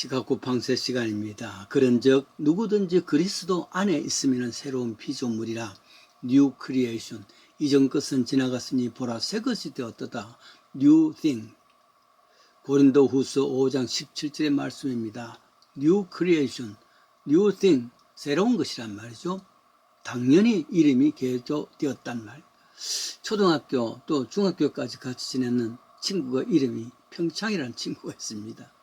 시각고팡세 시간입니다. 그런즉 누구든지 그리스도 안에 있으면 새로운 피조물이라. 뉴 크리에이션. 이전 것은 지나갔으니 보라 새 것이 되었도다. 뉴 띵. 고린도후서 5장 17절의 말씀입니다. 뉴 크리에이션, 뉴 띵. 새로운 것이란 말이죠. 당연히 이름이 개조되었단 말. 초등학교 또 중학교까지 같이 지내는 친구가 이름이 평창이라는 친구가 있습니다.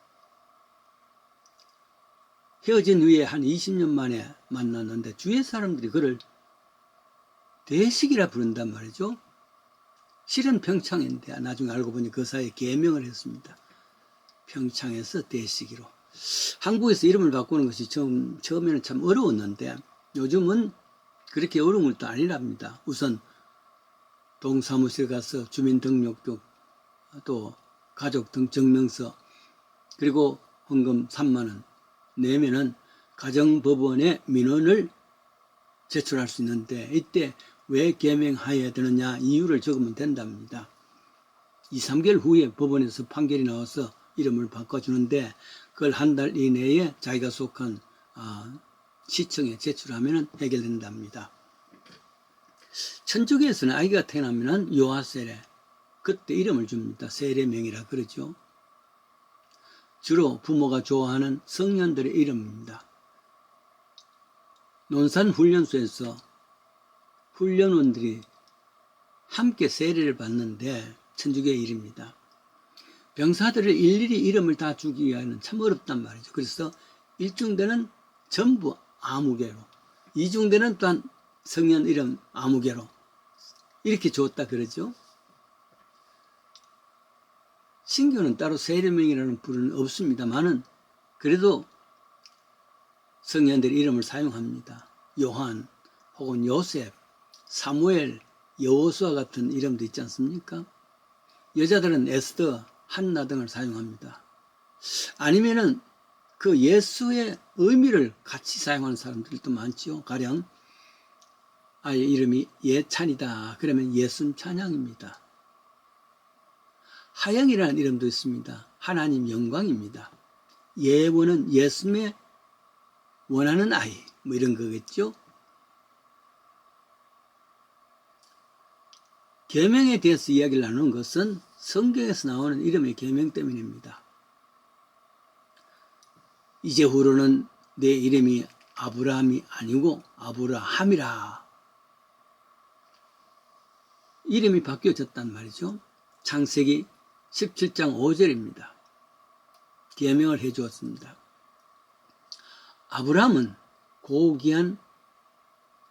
헤어진 후에 한 20년 만에 만났는데 주위의 사람들이 그를 대식이라 부른단 말이죠. 실은 평창인데 나중에 알고 보니 그 사이에 개명을 했습니다. 평창에서 대식이로. 한국에서 이름을 바꾸는 것이 처음에는 참 어려웠는데 요즘은 그렇게 어려운 것도 아니랍니다. 우선 동사무실 가서 주민등록증 또 가족 등 증명서 그리고 헌금 3만 원 내면은 가정법원에 민원을 제출할 수 있는데 이때 왜 개명하여야 되느냐 이유를 적으면 된답니다. 2, 3개월 후에 법원에서 판결이 나와서 이름을 바꿔주는데 그걸 한 달 이내에 자기가 속한 시청에 제출하면 해결된답니다. 천주교에서는 아기가 태어나면 요하세례 그때 이름을 줍니다. 세례명이라 그러죠. 주로 부모가 좋아하는 성년들의 이름입니다. 논산훈련소에서 훈련원들이 함께 세례를 받는데 천주교의 일입니다. 병사들을 일일이 이름을 다 주기 위하여는 참 어렵단 말이죠. 그래서 1중대는 전부 아무개로, 2중대는 또한 성년 이름 아무개로 이렇게 줬다 그러죠. 신교는 따로 세례명이라는 부르는 없습니다만은 그래도 성년들의 이름을 사용합니다. 요한 혹은 요셉, 사무엘, 여호수아 같은 이름도 있지 않습니까? 여자들은 에스더, 한나 등을 사용합니다. 아니면은 그 예수의 의미를 같이 사용하는 사람들도 많죠. 가령 아예 이름이 예찬이다 그러면 예순 찬양입니다. 하영이라는 이름도 있습니다. 하나님 영광입니다. 예원은 예수님의 원하는 아이 뭐 이런 거겠죠. 계명에 대해서 이야기를 나누는 것은 성경에서 나오는 이름의 계명 때문입니다. 이제후로는 내 이름이 아브라함이 아니고 아브라함이라. 이름이 바뀌어졌단 말이죠. 창세기 17장 5절입니다. 계명을 해주었습니다. 아브라함은 고귀한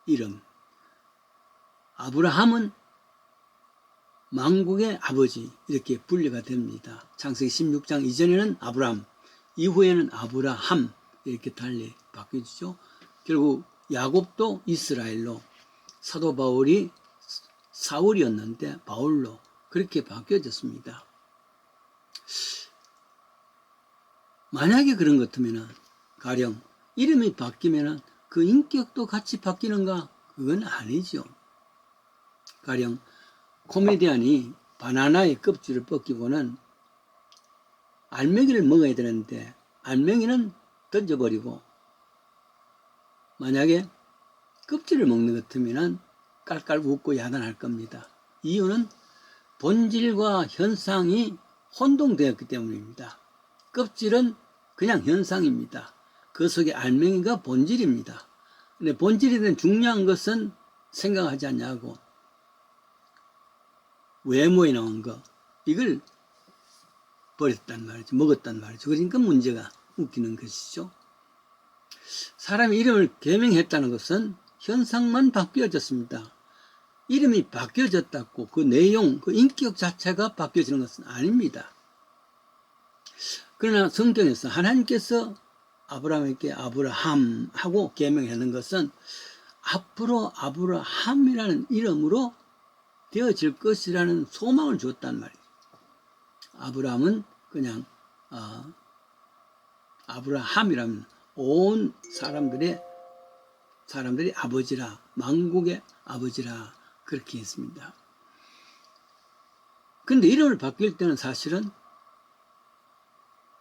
이름. 아브라함은 만국의 아버지 이렇게 분류가 됩니다. 창세기 16장 이전에는 아브라함, 이후에는 아브라함 이렇게 달리 바뀌어지죠. 결국 야곱도 이스라엘로, 사도 바울이 사울이었는데 바울로 그렇게 바뀌어졌습니다. 만약에 그런 것 같으면 가령 이름이 바뀌면 그 인격도 같이 바뀌는가? 그건 아니죠. 가령 코미디언이 바나나의 껍질을 벗기고는 알맹이를 먹어야 되는데 알맹이는 던져버리고 만약에 껍질을 먹는 것 같으면 깔깔 웃고 야단할 겁니다. 이유는 본질과 현상이 혼동되었기 때문입니다. 껍질은 그냥 현상입니다. 그 속에 알맹이가 본질입니다. 근데 본질에 대한 중요한 것은 생각하지 않냐고 외모에 나온 거 이걸 버렸단 말이죠. 먹었단 말이죠. 그러니까 문제가 웃기는 것이죠. 사람이 이름을 개명했다는 것은 현상만 바뀌어졌습니다. 이름이 바뀌어졌다고 그 내용, 그 인격 자체가 바뀌어지는 것은 아닙니다. 그러나 성경에서 하나님께서 아브라함에게 아브라함하고 개명하는 것은 앞으로 아브라함이라는 이름으로 되어질 것이라는 소망을 줬단 말이에요. 아브라함은 그냥 아브라함이라면 온 사람들이 아버지라, 만국의 아버지라 그렇게 했습니다. 그런데 이름을 바뀔 때는 사실은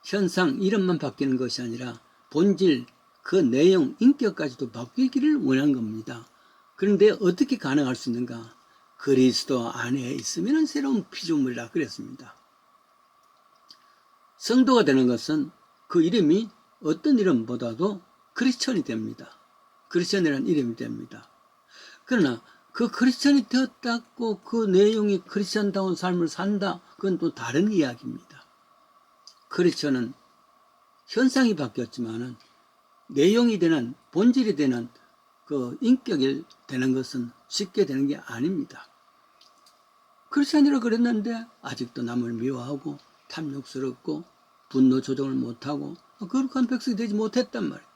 현상, 이름만 바뀌는 것이 아니라 본질, 그 내용, 인격까지도 바뀌기를 원한 겁니다. 그런데 어떻게 가능할 수 있는가? 그리스도 안에 있으면 새로운 피조물이라 그랬습니다. 성도가 되는 것은 그 이름이 어떤 이름보다도 크리스천이 됩니다. 크리스천이라는 이름이 됩니다. 그러나 그 크리스천이 되었다고 그 내용이 크리스천다운 삶을 산다, 그건 또 다른 이야기입니다. 크리스천은 현상이 바뀌었지만은 내용이 되는, 본질이 되는 그 인격이 되는 것은 쉽게 되는 게 아닙니다. 크리스천이라 그랬는데 아직도 남을 미워하고 탐욕스럽고 분노 조정을 못하고 거룩한 백성이 되지 못했단 말이에요.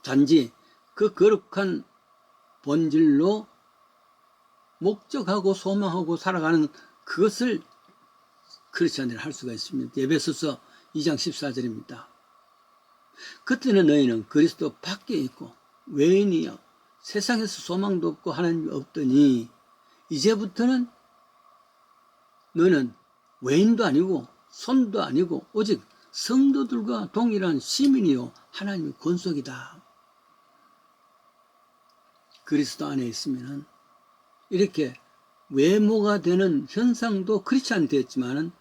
단지 그 거룩한 본질로 목적하고 소망하고 살아가는 그것을 크리스천이라 할 수가 있습니다. 에베소서 2장 14절입니다. 그때는 너희는 그리스도 밖에 있고 외인이여 세상에서 소망도 없고 하나님이 없더니 이제부터는 너는 외인도 아니고 손도 아니고 오직 성도들과 동일한 시민이요 하나님의 권속이다. 그리스도 안에 있으면 이렇게 외모가 되는 현상도 크리스찬이 되었지만은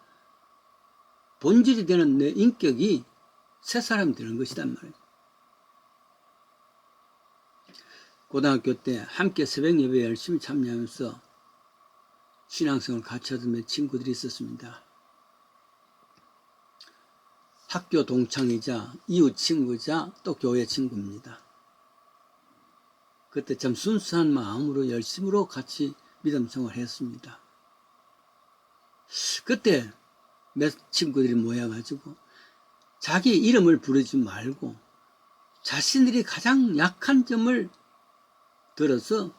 본질이 되는 내 인격이 새 사람이 되는 것이단 말이에요. 고등학교 때 함께 새벽 예배에 열심히 참여하면서 신앙생활을 같이 하던 몇 친구들이 있었습니다. 학교 동창이자 이웃 친구자 또 교회 친구입니다. 그때 참 순수한 마음으로 열심으로 같이 믿음 생활을 했습니다. 그때 몇 친구들이 모여가지고 자기 이름을 부르지 말고 자신들이 가장 약한 점을 들어서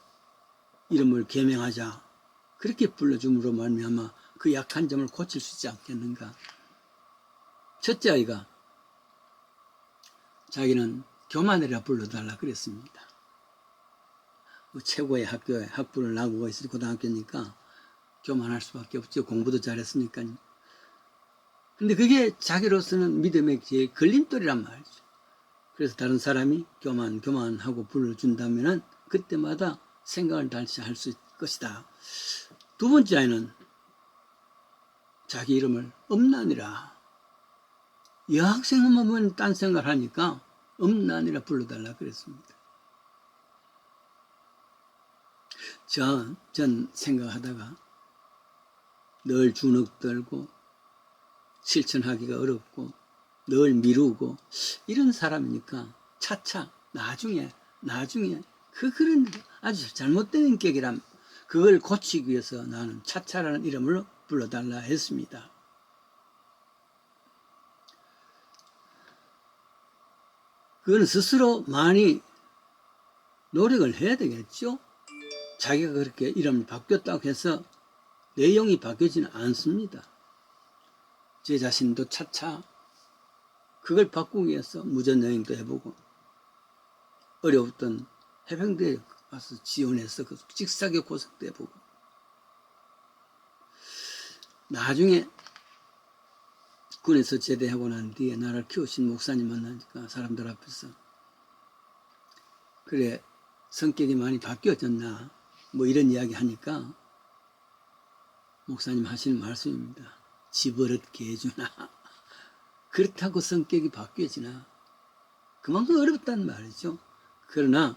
이름을 계명하자. 그렇게 불러줌으로 말미암아 그 약한 점을 고칠 수 있지 않겠는가. 첫째 아이가 자기는 교만이라 불러달라 그랬습니다. 최고의 학교에 학부를 나오고 있을 고등학교니까 교만할 수밖에 없죠. 공부도 잘했으니까요. 근데 그게 자기로서는 믿음의 제일 걸림돌이란 말이죠. 그래서 다른 사람이 교만하고 불러준다면은 그때마다 생각을 다시 할 수 있을 것이다. 두 번째 아이는 자기 이름을 엄난이라. 여학생만 보면 딴 생각을 하니까 엄난이라 불러달라 그랬습니다. 전 생각하다가 늘 주눅들고 실천하기가 어렵고 늘 미루고 이런 사람이니까 차차 나중에 그런 아주 잘못된 인격이란 그걸 고치기 위해서 나는 차차라는 이름으로 불러달라 했습니다. 그건 스스로 많이 노력을 해야 되겠죠. 자기가 그렇게 이름이 바뀌었다고 해서 내용이 바뀌지는 않습니다. 제 자신도 차차 그걸 바꾸기 위해서 무전여행도 해보고 어려웠던 해병대에 가서 지원해서 그 직사계 고생도 해보고 나중에 군에서 제대하고 난 뒤에 나를 키우신 목사님 만나니까 사람들 앞에서 그래 성격이 많이 바뀌어졌나 뭐 이런 이야기 하니까 목사님 하시는 말씀입니다. 집어릇게 해주나 그렇다고 성격이 바뀌어지나 그만큼 어렵단 말이죠. 그러나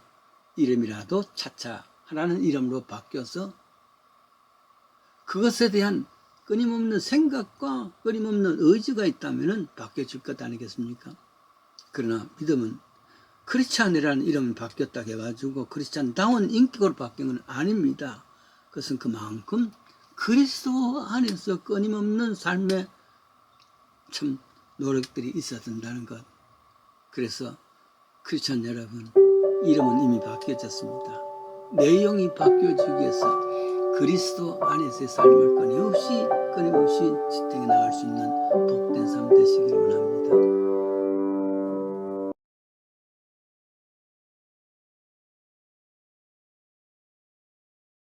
이름이라도 차차 하나는 이름으로 바뀌어서 그것에 대한 끊임없는 생각과 끊임없는 의지가 있다면 바뀌어질 것 아니겠습니까? 그러나 믿음은 크리스찬이라는 이름이 바뀌었다고 해가지고 크리스찬다운 인격으로 바뀐 건 아닙니다. 그것은 그만큼 그리스도 안에서 끊임없는 삶의 참 노력들이 있어야 된다는 것. 그래서 크리스찬 여러분, 이름은 이미 바뀌어졌습니다. 내용이 바뀌어지기 위해서 그리스도 안에서의 삶을 끊임없이 지탱해 나갈 수 있는 복된 삶 되시기를 원합니다.